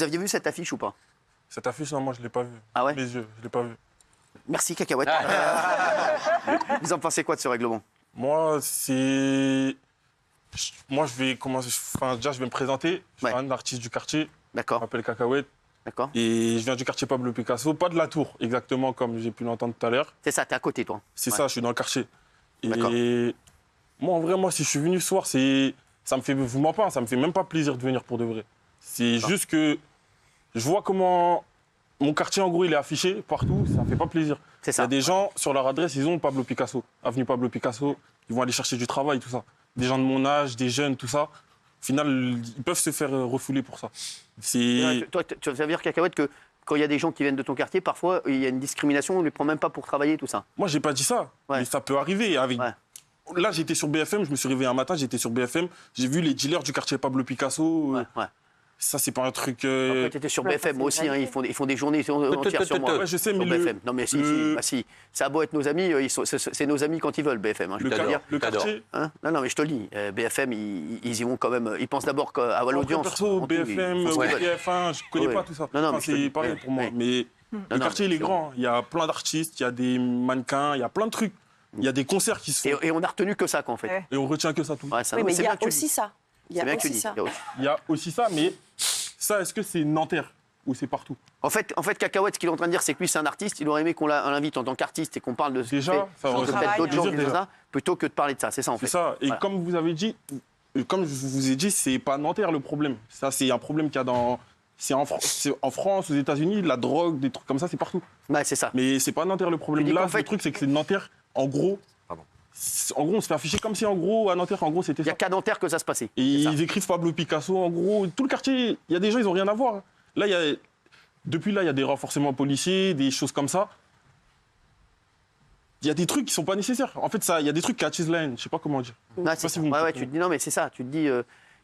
Vous aviez vu cette affiche ou pas? Cette affiche, non, moi, je ne l'ai pas vue. Ah ouais? Les yeux, je ne l'ai pas vue. Merci, Cacahuète. Vous en pensez quoi de ce règlement? Moi, c'est... Moi, je vais commencer... Enfin, déjà, je vais me présenter. Je suis un artiste du quartier. Je D'accord, m'appelle Cacahuète. d'accord. Et je viens du quartier Pablo Picasso, pas de la Tour, exactement comme j'ai pu l'entendre tout à l'heure. C'est ça, t'es à côté, toi. C'est Ouais. ça, je suis dans le quartier. D'accord. Et moi, en vrai, moi, si je suis venu ce soir, c'est... Ça me fait... Vous m'en parlez, ça me fait même pas plaisir de venir pour de vrai. C'est juste que je vois comment mon quartier, en gros, il est affiché partout, ça me fait pas plaisir. C'est Il y ça. a des gens, sur leur adresse, ils ont Pablo Picasso, avenue Pablo Picasso, ils vont aller chercher du travail, tout ça. Des gens de mon âge, des jeunes, tout ça. Au final, ils peuvent se faire refouler pour ça. C'est... Toi, ça veut dire, Cacahuète, que quand il y a des gens qui viennent de ton quartier, parfois, il y a une discrimination, on ne les prend même pas pour travailler, tout ça. Moi, j'ai pas dit ça, Ouais. mais ça peut arriver. Avec... Ouais. Là, j'étais sur BFM, je me suis réveillé un matin, j'étais sur BFM, j'ai vu les dealers du quartier Pablo Picasso. Ouais, ouais. Ça, c'est pas un truc... Après, tu étais sur BFM, moi aussi, hein, ils font des journées entières sur moi. Ouais, je sais, mais Sur BFM. Non, mais si, ça a beau être nos amis, c'est nos amis quand ils veulent, BFM. Hein, je Le, peux te dire. le quartier... Hein, non, mais je te le dis, BFM, ils y vont quand même. Ils pensent d'abord à l'audience. Perso, avant tout, ils BFM, font ce qu'ils veulent. TF1, je connais Ouais. pas tout ça. Non, non, Enfin, mais je te dis, c'est pareil ouais, pour moi. ouais. Mais le quartier, il est grand. Il y a plein d'artistes, il y a des mannequins, il y a plein de trucs. Il y a des concerts qui se font. Et on a retenu que ça, quoi, en fait. Ouais. Et on retient que ça tout. Ouais, ça, Oui, mais c'est il y bien a que tu le aussi dis. ça. Il y C'est a bien que tu aussi le dis. ça. Il y a aussi ça, mais ça, est-ce que c'est Nanterre ou c'est partout? En fait, Cacahuète, ce qu'il est en train de dire, c'est que lui, c'est un artiste. Il aurait aimé qu'on l'invite en tant qu'artiste et qu'on parle de ce qu'il Déjà, fait, ça aurait de fait peut-être d'autres gens plaisir, qui font déjà. ça, plutôt que de parler de ça. C'est ça, en fait. C'est ça. Et Voilà. comme vous avez dit, comme je vous ai dit, c'est pas Nanterre le problème. Ça, c'est un problème qu'il y a dans... C'est en France, aux États-Unis, la drogue, des trucs comme ça, c'est partout. Ouais, c'est ça. Mais c'est pas Nanterre le problème. Tu dis Là, qu'en fait- le truc, c'est que c'est Nanterre, en gros... En gros, on se fait afficher comme si, en gros, à Nanterre, en gros, c'était Il n'y ça. a qu'à Nanterre que ça se passait. Et C'est ça. ils écrivent Pablo Picasso, en gros, tout le quartier, il y a des gens, ils n'ont rien à voir. Là, depuis là, il y a des renforcements policiers, des choses comme ça. Il y a des trucs qui sont pas nécessaires. En fait, il y a des trucs qui attisent la haine, je sais pas comment dire. Ouais, sais c'est pas ça. si vous me Ouais, comprenez. tu te dis, non, mais c'est ça. Tu te dis,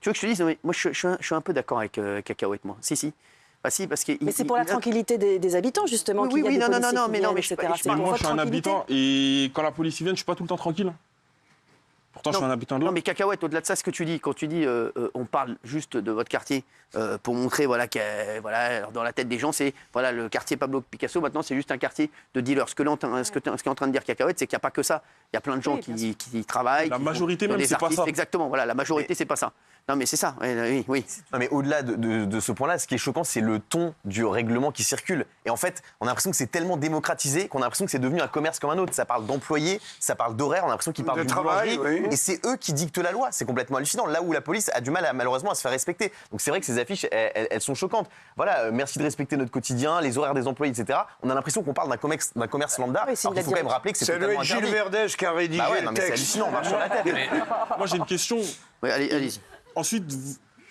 tu veux que je te dise, non, mais moi, je suis un peu d'accord avec Cacahuète, moi. Si. Bah, si, parce que. Mais c'est pour la tranquillité des habitants, justement. Oui, qu'il y a oui, des non, policiers non, qui mais non, viennent, mais je- etc. je C'est parle- pour Moi, votre je suis un tranquillité. habitant et quand la police vient, je suis pas tout le temps tranquille. Pourtant, je suis un habitant de là. Non, mais Cacahuète, au-delà de ça, ce que tu dis, quand tu dis on parle juste de votre quartier pour montrer voilà, que voilà, dans la tête des gens, c'est voilà, le quartier Pablo Picasso, maintenant, c'est juste un quartier de dealers. Ce qu'est en train de dire Cacahuète, c'est qu'il n'y a pas que ça. Il y a plein de gens Oui, bien qui travaillent. La qui majorité sont même, des c'est pas artistes. ça. Exactement, voilà, la majorité, c'est pas ça. Non, mais c'est ça, oui. Non, mais au-delà de ce point-là, ce qui est choquant, c'est le ton du règlement qui circule. Et en fait, on a l'impression que c'est tellement démocratisé qu'on a l'impression que c'est devenu un commerce comme un autre. Ça parle d'employés, ça parle d'horaires, on a l'impression qu'ils parlent De d'une travail, boulangerie. oui. Et c'est eux qui dictent la loi. C'est complètement hallucinant. Là où la police a du mal, malheureusement, à se faire respecter. Donc c'est vrai que ces affiches, elles sont choquantes. Voilà, merci de respecter notre quotidien, les horaires des employés, etc. On a l'impression qu'on parle d'un commerce lambda. Oui, c'est Alors de la qu'il faut quand même rappeler que c'est Ça doit totalement être Gilles interdit. Verdèche qui a rédigé Bah ouais, non, le mais c'est texte. hallucinant, on marche sur la tête. Moi, j'ai une question. Oui, allez-y. Ensuite,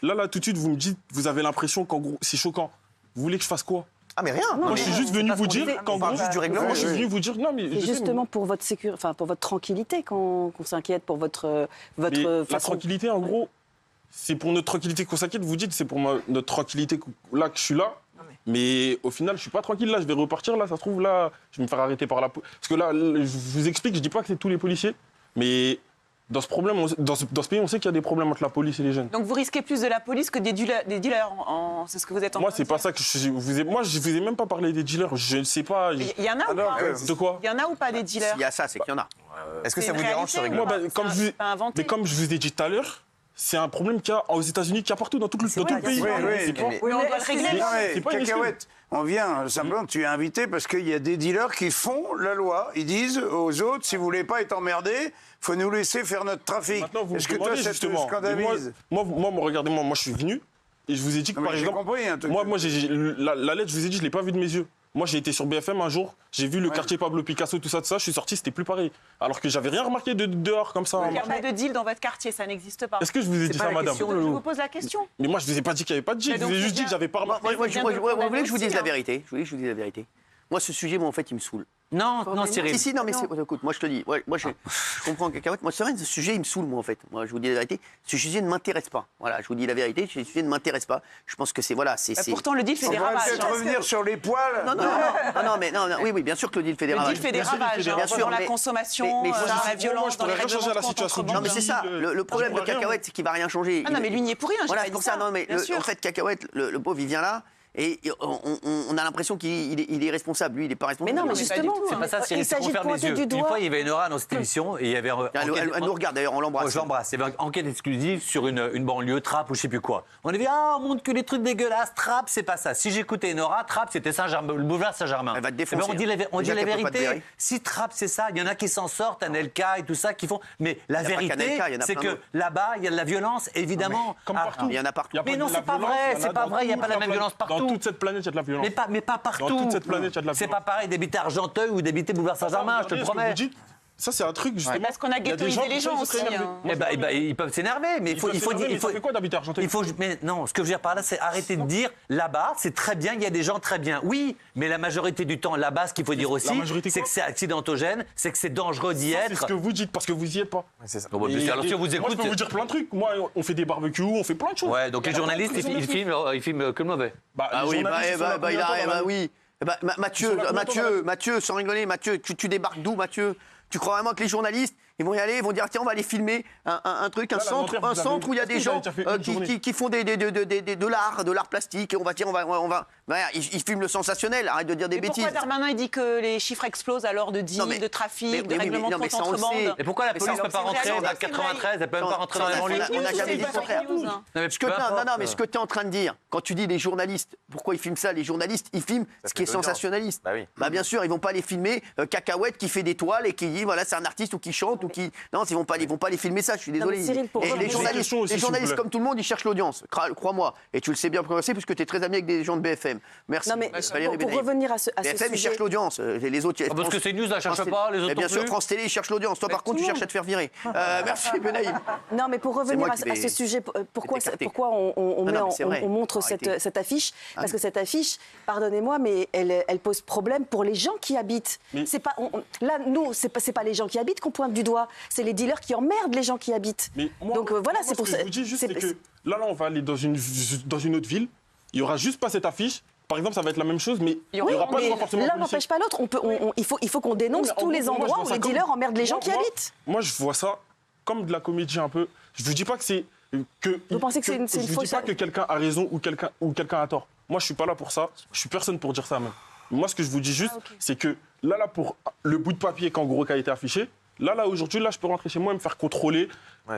là, tout de suite, vous me dites, vous avez l'impression qu'en gros, c'est choquant. Vous voulez que je fasse quoi? Ah, mais rien. Moi, je suis juste venu vous dire qu'en On parle gros, juste du règlement. moi, je suis venu vous dire, non, mais C'est je sais, justement pour votre sécurité, enfin pour votre tranquillité qu'on s'inquiète, pour votre mais la façon. tranquillité, en gros, c'est pour notre tranquillité qu'on s'inquiète. Vous dites, c'est pour notre tranquillité là que je suis là. Mais au final, je suis pas tranquille là. Je vais repartir là. Ça se trouve là, je vais me faire arrêter par la police. Parce que là, je vous explique, je dis pas que c'est tous les policiers, mais dans ce problème, dans ce pays, on sait qu'il y a des problèmes entre la police et les jeunes. Donc vous risquez plus de la police que des dealers. C'est ce que vous êtes en Moi, train c'est de pas dire. ça que moi, je vous ai même pas parlé des dealers. Je ne sais pas. Il y en a ou Alors pas que- De quoi? Il y en a ou pas des dealers Il y a ça, c'est qu'il y en a. Est-ce que C'est ça une vous dérange ce réalité, règlement Moi, bah, comme c'est pas inventé. mais comme je vous ai dit tout à l'heure, c'est un problème qu'il y a aux États-Unis, qu'il y a partout dans tout le vrai, pays. oui, oui, C'est pas- mais- Oui, on doit le régler. Non, mais C'est pas une excuse. Cacahuète, on vient simplement, tu es invité parce qu'il y a des dealers qui font la loi. Ils disent aux autres, si vous voulez pas être emmerdés, faut nous laisser faire notre trafic. Maintenant, vous Est-ce me que toi, demandez ça te justement. scandalise? Moi, regardez-moi, moi, je suis venu et je vous ai dit que, Non, mais par j'ai exemple, compris, hein, toi, moi, tu- la lettre, je vous ai dit, je l'ai pas vue de mes yeux. Moi, j'ai été sur BFM un jour, j'ai vu le Ouais. quartier Pablo Picasso, tout ça, je suis sorti, c'était plus pareil. Alors que j'avais rien remarqué de dehors comme ça. Il n'y a pas de deal dans votre quartier, ça n'existe pas. Est-ce que je vous ai dit pas ça, la madame? question, Je vous pose la question. Mais moi, je vous ai pas dit qu'il y avait pas de deal. Mais Je vous donc, ai c'est juste dit bien. que j'avais pas remarqué. Moi, Vous vous voulez que je vous dise la aussi, vérité. Vous voulez que je vous dise la vérité. Moi, ce sujet, moi, en fait, il me saoule. Non, non, Cyril. Si, non, mais écoute, moi je te dis, moi je comprends Cacahuète. Moi, c'est vrai, ce sujet, il me saoule, moi, en fait. Moi, je vous dis la vérité. Ce sujet ne m'intéresse pas. Voilà, je vous dis la vérité, ce sujet ne m'intéresse pas. Je pense que c'est, voilà, c'est. Pourtant, le deal fait des On va ravages. peut-être revenir sur les poils. Oui, bien sûr que le deal fait des Le ravages. deal fait des ravages, Bien sûr, dans la mais- consommation, mais- dans la violence, dans les rien changer à la règlements de situation compte, du Non, mais contrebande. c'est ça. Le problème de Cacahuète, c'est qu'il va rien changer. Ah non, mais lui n'y est pour rien, j'ai Voilà, pas c'est dit pour ça. ça. Non, mais Bien sûr. en fait, Cacahuète, le pauvre, il vient là. Et on a l'impression qu'il est responsable. Lui, il n'est pas responsable. Mais non, mais pas du justement, tout, C'est pas ça, il Cyril, c'est qu'on s'agit de ferme les pointer yeux. du Une doigt. fois, il y avait Nora dans cette émission et il y avait Elle nous regarde d'ailleurs, on l'embrasse. Je l'embrasse. Il y avait une enquête exclusive sur une banlieue, Trappes ou je sais plus quoi. On avait dit, on montre que les trucs dégueulasses, Trappes, c'est pas ça. Si j'écoutais Nora, Trappes, c'était le boulevard Saint-Germain. Elle va te Eh défoncer. ben, on dit Déjà la qu'elle peut pas te vérité. verrer. Si Trappes, c'est ça, il y en a qui s'en sortent, Anelka et tout ça, qui font. Mais la Il y a pas vérité, qu'Anelka, il y en a c'est plein que d'autres. là-bas, il y a de la violence, évidemment. Comme Ah, partout. Il y en a partout. Y a Mais pas non, de la c'est pas violence, vrai, y en a c'est pas dans vrai, il y a toute pas la même violence Dans partout. toute cette planète, il y a de la violence. Mais pas partout. Dans toute cette planète, il y a de la C'est violence. pas pareil d'habiter Argenteuil ou d'habiter boulevard Saint-Germain, je te le Regardez ce que promets. vous dites. Ça, c'est un truc, justement. Parce qu'on a Il y des ghettoisé les qui gens sont aussi, énervés. hein. Moi, Eh ben, ils peuvent s'énerver, mais il faut dire. Ça fait quoi d'habiter Argenteuil Mais non, ce que je veux dire par là, c'est arrêter de dire là-bas, c'est très bien, il y a des gens très bien. Oui, mais la majorité du temps, là-bas, ce qu'il faut dire aussi, majorité c'est quoi que c'est accidentogène, c'est que c'est dangereux d'y C'est ce être. que vous dites parce que vous y êtes pas. C'est ça. Bon, bah, Et- alors si on vous Moi, je écoute. peux vous dire plein de trucs. Moi, on fait des barbecues, on fait plein de choses. Ouais, donc les journalistes, ils filment que le mauvais. Bah, Ah les oui, journalistes, ils sont là combien de temps dans la vie oui. Mathieu, Ils sont là combien de temps Mathieu, sans rigoler, Mathieu, tu débarques d'où, Mathieu? Tu crois vraiment que les journalistes, ils vont y aller, ils vont dire tiens, on va aller filmer un truc, un Là, centre, Nanterre, vous avez- où il y a est-ce des que vous gens avez déjà fait une journée qui font de l'art plastique. Et on va dire, on va. Voilà, ils filment le sensationnel. Arrête de dire des Et bêtises. pourquoi Darmanin il dit que les chiffres explosent alors de deals, Non, mais- de trafic, mais- de oui, règlement non, de mais compte ça, on le contrebande sait. Et pourquoi la Mais police ça, ne peut pas c'est rentrer vrai, dans c'est 93, elle peut même pas rentrer dans la banlieue? On n'a jamais dit le contraire. news, hein. Non, mais Ce que peu t'es- importe. non, mais ce que tu es en train de dire, quand tu dis les journalistes, pourquoi ils filment ça? Les journalistes, ils filment ce fait qui est de l'audience. sensationnaliste. Bah oui. Bah bien sûr, ils vont pas les filmer Cacahuète qui fait des toiles et qui dit voilà c'est un artiste ou qui chante ou qui non ils vont pas les filmer ça. Je suis désolé. mais Cyril, pour Et revenir- les journalistes, Question aussi, les s'il vous journalistes plaît. comme tout le monde, ils cherchent l'audience. Crois-moi. Et tu le sais bien progresser puisque tu es très ami avec des gens de BFM. Merci. Non, mais Valérie pour Benaïm. revenir à ce BFM ils sujet. cherchent l'audience. Les autres. Parce que CNews la cherche pas, les autres Et bien non sûr plus. France Télé ils cherchent l'audience. Toi par contre tu cherches à te faire virer. Merci Benaïm. Non, mais pour revenir moi à qui à vais ce sujet, pourquoi écarter. on Non, mais c'est vrai. on montre Arrêtez. cette affiche? Parce Ah. que cette affiche, pardonnez-moi, mais elle pose problème pour les gens qui habitent. Mais- C'est pas, là, nous, c'est pas les gens qui habitent qu'on pointe du doigt, c'est les dealers qui emmerdent les gens qui habitent. Mais moi, Donc voilà, moi, c'est pour ce ça. que je vous dis juste, c'est- c'est que là, on va aller dans une autre ville. Il y aura juste pas cette affiche. Par exemple, ça va être la même chose, mais il y Oui, aura pas mais de renforcement l'un policier. n'empêche pas l'autre. Il faut qu'on dénonce Mais en tous gros, les moi, je endroits vois où ça les comme- dealers emmerdent les gens qui Moi- habitent. Moi, je vois ça comme de la comédie un peu. Je vous dis pas que c'est que. Vous pensez que c'est une je vous fausse- dis pas que quelqu'un a raison ou quelqu'un a tort. Moi, je suis pas là pour ça. Je suis personne pour dire ça même. Moi, ce que je vous dis juste, c'est que là, pour le bout de papier qu'en gros qui a été affiché, là, aujourd'hui, là, je peux rentrer chez moi et me faire contrôler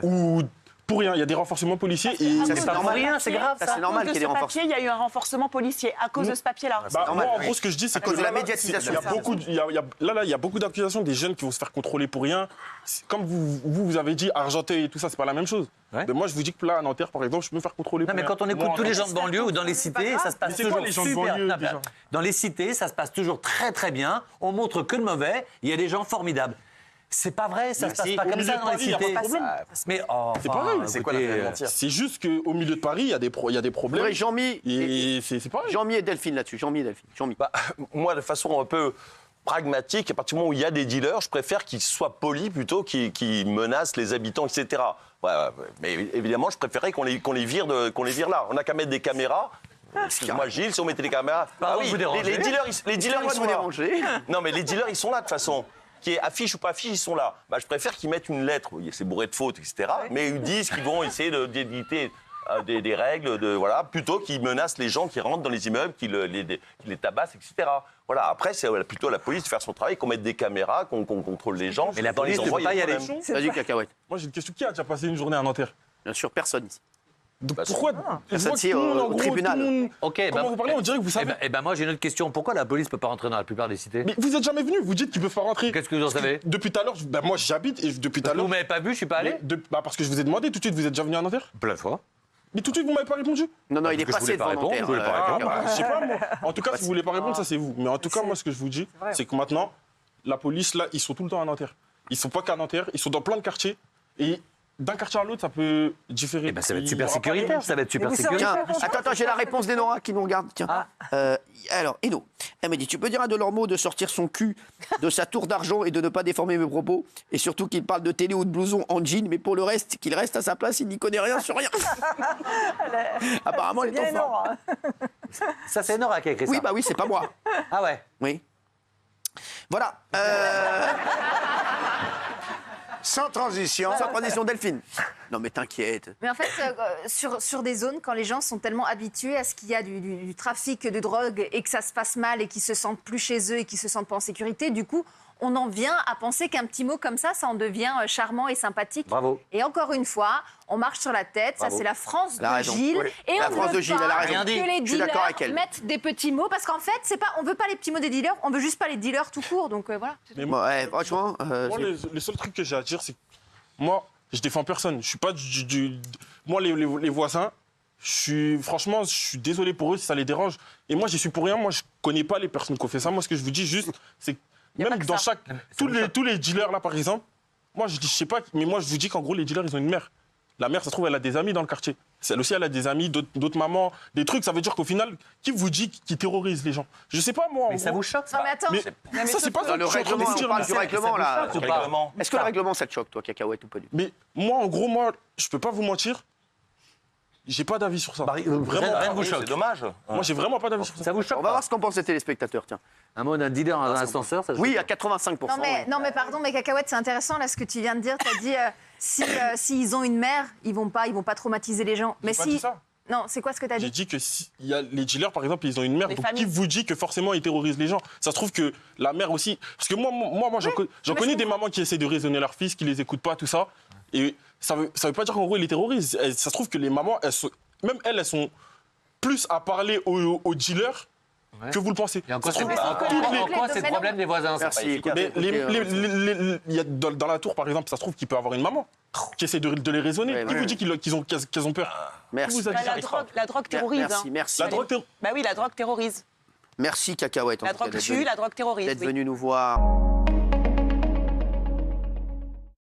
ou pour rien. Il y a des renforcements policiers et Ça, C'est pas pour rien, c'est grave. Ça, c'est normal qu'il y ait des renforcements. Il y a eu un renforcement policier à cause de ce papier-là. Bah, normal, moi, en oui. gros, ce que je dis, c'est À cause que de la là, médiatisation. il y a beaucoup, il y a beaucoup d'accusations des jeunes qui vont se faire contrôler pour rien. Comme vous avez dit, Argenteuil et tout ça, c'est pas la même chose. Ouais. Mais moi, je vous dis que là, à Nanterre, par exemple, je peux me faire contrôler Non, pour mais rien. quand on écoute Moi, tous les en- gens de banlieue ou dans les cités, ça se passe Mais c'est quoi toujours les gens de super. banlieue, Non, déjà dans les cités, ça se passe toujours très très bien. On montre que le mauvais. Il y a des gens formidables. C'est pas vrai, ça se passe pas au comme milieu ça de dans les Paris, il y a pas de cités. problème. Mais C'est pareil, C'est quoi l'intérêt de mentir? C'est juste qu'au milieu de Paris, il y a des problèmes. Ouais, Jean-Mi Et c'est pareil. Jean-Mi et Delphine là-dessus. Jean-Mi et Delphine. Jean-Mi. Bah, moi, de façon un peu pragmatique, à partir du moment où il y a des dealers, je préfère qu'ils soient polis plutôt qu'ils menacent les habitants, etc. Ouais, mais évidemment, je préférais qu'on les vire là. On n'a qu'à mettre des caméras. Excuse-moi, Gilles, si on mettait des caméras. Pardon de vous déranger. les dealers, ils sont là. déranger. Non, mais les dealers, ils sont là de toute façon. Qui est affiche ou pas affiche, ils sont là. Bah, je préfère qu'ils mettent une lettre. Oui, c'est bourré de fautes, etc. Mais ils disent qu'ils vont essayer d'éditer des règles, voilà, plutôt qu'ils menacent les gens qui rentrent dans les immeubles, qui les tabassent, etc. Voilà. Après, c'est plutôt à la police de faire son travail, qu'on mette des caméras, qu'on contrôle les gens. Mais la Dans les police ne endroits, peut pas il y a aller. problème. Salut Cacahuète. Moi, j'ai une question. Qui a déjà passé une journée à Nanterre? Bien sûr, personne ici. Bah, Pourquoi Personne tout ici le monde, au en gros, tribunal. tout le monde- Ok, Comment vous parlez, on dirait que vous savez. moi j'ai une autre question. Pourquoi la police peut pas rentrer dans la plupart des cités? Mais vous êtes jamais venu, vous dites qu'ils peuvent pas rentrer. Qu'est-ce que vous en savez? Depuis tout à l'heure, moi j'habite et depuis tout à Vous l'heure. m'avez pas vu, je suis pas allé? Parce que je vous ai demandé tout de suite, vous êtes déjà venu à Nanterre? Plein de fois. Mais tout de suite, vous m'avez pas répondu. Non, non, il est parce que je passé voulais pas devant répondre, Nanterre. je voulais pas répondre. Je sais pas, moi. En tout cas, si vous voulez pas répondre, ça c'est vous. Mais en tout cas, moi, ce que je vous dis, c'est que maintenant, la police, là, ils sont tout le temps à Nanterre. Ils sont pas qu'à Nanterre, ils sont dans plein de quartiers. Et d'un quartier à l'autre, ça peut différer. Eh ben, ça va être Il y super aura pas les sécuritaire, mêmes- ça va être super vous seriez sécuritaire. Tiens, attends, j'ai la réponse d'Enora qui nous regarde. Tiens. Alors, Eno, elle me dit, tu peux dire à Delormeau de sortir son cul de sa tour d'argent et de ne pas déformer mes propos, et surtout qu'il parle de télé ou de blouson en jean, mais pour le reste, qu'il reste à sa place, il n'y connaît rien sur rien. Apparemment, elle est Bien en forme. énorme. Ça, c'est Nora qui a écrit Oui, ça. bah oui, c'est pas moi. Ah ouais. Oui. Voilà. Sans transition. Sans transition, Delphine. Non, mais t'inquiète. Mais en fait, sur des zones, quand les gens sont tellement habitués à ce qu'il y a du trafic de drogue et que ça se passe mal et qu'ils se sentent plus chez eux et qu'ils se sentent pas en sécurité, du coup, on en vient à penser qu'un petit mot comme ça en devient charmant et sympathique. Bravo. Et encore une fois, on marche sur la tête. Bravo. Ça, c'est la France Elle a de raison. Gilles. Oui. Et La on France veut de Gilles, pas elle a raison. Rien dit. que les Je suis d'accord avec dealers elle. mettent des petits mots parce qu'en fait, c'est pas, on veut pas les petits mots des dealers, on veut juste pas les dealers tout court. Donc voilà. Mais Bon, ouais, franchement. Moi, le seul truc que j'ai à dire, c'est que moi, je défends personne. Je suis pas Moi, les voisins, franchement, je suis désolé pour eux si ça les dérange. Et moi, j'y suis pour rien. Moi, je connais pas les personnes qui ont fait ça. Moi, ce que je vous dis juste, c'est que Y a même pas que dans ça. chaque. Tous les dealers, là, par exemple, moi, je sais pas, mais moi, je vous dis qu'en gros, les dealers, ils ont une mère. La mère, ça se trouve, elle a des amis dans le quartier. Elle aussi, elle a des amis, d'autres mamans, des trucs. Ça veut dire qu'au final, qui vous dit qui terrorise les gens? Je sais pas, moi. en Mais ça gros. vous choque, Non ça? mais attends. Mais ça, c'est pas Dans ça le que je suis en train de règlement, vous dire, on parle mais du c'est- règlement, là. choque ou pas Règlement. Est-ce que le règlement, ça te choque, toi, Cacahuète, ou pas du tout? Mais moi, en gros, je peux pas vous mentir. J'ai pas d'avis sur ça. Rien ne vous Oui, choque. c'est dommage. Moi, j'ai vraiment pas d'avis sur ça. Ça vous choque On va pas voir ce qu'en pensent les téléspectateurs, tiens. Un mot d'un dealer dans un ascenseur, ça Oui, à 85%. Non mais pardon, mais Cacahuète, c'est intéressant là ce que tu viens de dire. Tu as dit s'ils ont une mère, ils vont pas traumatiser les gens. Mais J'ai pas si dit ça. non, c'est quoi ce que tu as J'ai dit? dit que si il y a les dealers, par exemple, ils ont une mère. Les Donc, familles. qui vous dit que forcément ils terrorisent les gens? Ça se trouve que la mère aussi. Parce que moi j'en connais des mamans qui essaient de raisonner leur fils, qui les écoutent pas, tout ça. Et ça veut pas dire qu'en gros ils les terrorisent. Ça se trouve que les mamans, elles sont plus à parler aux dealers que vous le pensez. Et en quoi Ça se trouve- en quoi c'est le problème des voisins ça Merci. efficace. écoutez, il y a dans la tour, par exemple, ça se trouve qu'il peut avoir une maman qui essaie de les raisonner. Ouais, qui ouais. vous dit qu'elles ont peur? Merci. Qui vous a dit ça? La drogue terrorise. Merci, hein. merci. La drogue, Bah oui, la drogue terrorise. Merci, Cacahuète. en La tout cas, drogue d'être tue, venu- la drogue terrorise. d'être oui. venu nous voir.